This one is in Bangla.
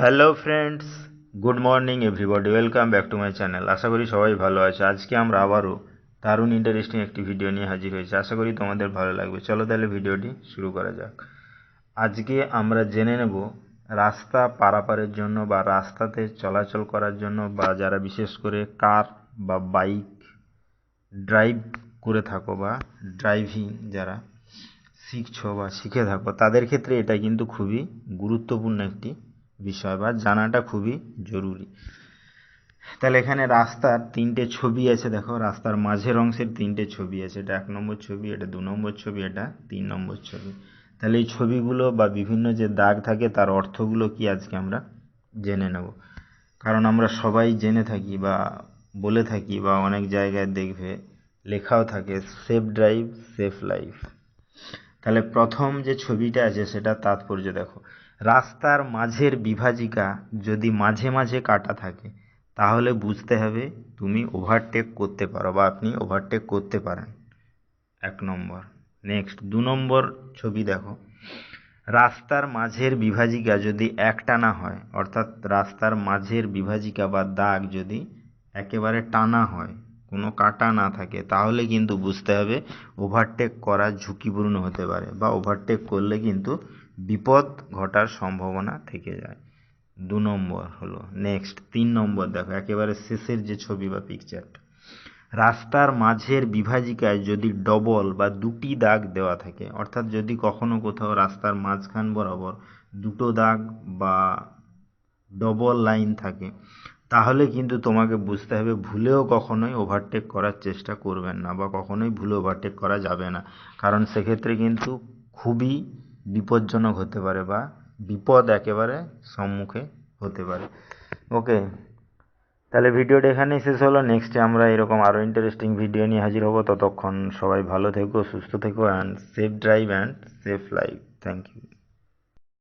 Hello friends, good morning everybody, welcome back to my channel. আশা করি সবাই ভালো আছে। আজকে আমরা আবারও দারুণ ইন্টারেস্টিং একটি ভিডিও নিয়ে হাজির হয়েছি। আশা করি তোমাদের ভালো লাগবে। চলো তাহলে ভিডিওটি শুরু করা যাক। আজকে আমরা জেনে নেব রাস্তা পারাপারের জন্য বা রাস্তাতে চলাচল করার জন্য বা যারা বিশেষ করে কার বা বাইক ড্রাইভ করে থাকো বা ড্রাইভিং যারা শিখছো বা শিখে থাকো, তাদের ক্ষেত্রে এটা কিন্তু খুবই গুরুত্বপূর্ণ একটি বিষয় বা জানাটা খুবই জরুরি। তাহলে এখানে রাস্তার তিনটে ছবি আছে, দেখো রাস্তার মাঝের অংশের তিনটে ছবি আছে। এটা 1 নম্বর ছবি, এটা 2 নম্বর ছবি, এটা 3 নম্বর ছবি। তাহলে এই ছবিগুলো বা বিভিন্ন যে দাগ থাকে তার অর্থগুলো কি আজকে আমরা জেনে নেব। কারণ আমরা সবাই জেনে থাকি বা বলে থাকি বা অনেক জায়গায় দেখবে লেখাও থাকে, সেফ ড্রাইভ সেফ লাইফ। তাহলে প্রথম যে ছবিটা আছে সেটা তাৎপর্য দেখো। রাস্তার মাঝের বিভাজিকা যদি মাঝে মাঝে কাটা থাকে তাহলে বুঝতে হবে তুমি ওভারটেক করতে পারো বা আপনি ওভারটেক করতে পারেন। 1 নম্বর। নেক্সট 2 নম্বর ছবি দেখো। রাস্তার মাঝের বিভাজিকা যদি একটানা হয়, অর্থাৎ রাস্তার মাঝের বিভাজিকা বা দাগ যদি একেবারে টানা হয়, কোনো কাটা না থাকে, তাহলে কিন্তু বুঝতে হবে ওভারটেক করা ঝুঁকিপূর্ণ হতে পারে বা ওভারটেক করলে কিন্তু বিপদ ঘটার সম্ভাবনা থেকে যায়। 2 নম্বর হলো। নেক্সট 3 নম্বর দেখো, একেবারে শেষের যে ছবি বা পিকচারটা। রাস্তার মাঝের বিভাজিকায় যদি ডবল বা দুটি দাগ দেওয়া থাকে, অর্থাৎ যদি কখনো কোথাও রাস্তার মাঝখান বরাবর দুটো দাগ বা ডবল লাইন থাকে, তাহলে কিন্তু তোমাকে বুঝতে হবে ভুলেও কখনোই ওভারটেক করার চেষ্টা করবেন না বা কখনোই ভুলে ওভারটেক করা যাবে না। কারণ সেক্ষেত্রে কিন্তু খুবই বিপজ্জনক হতে পারে বা বিপদ একেবারে সম্মুখে হতে পারে। ওকে, তাহলে ভিডিওটা এখানেই শেষ হলো। নেক্সটে আমরা এরকম আরও ইন্টারেস্টিং ভিডিও নিয়ে হাজির হব। ততক্ষণ সবাই ভালো থেকো, সুস্থ থেকো, and safe drive and safe life. Thank you.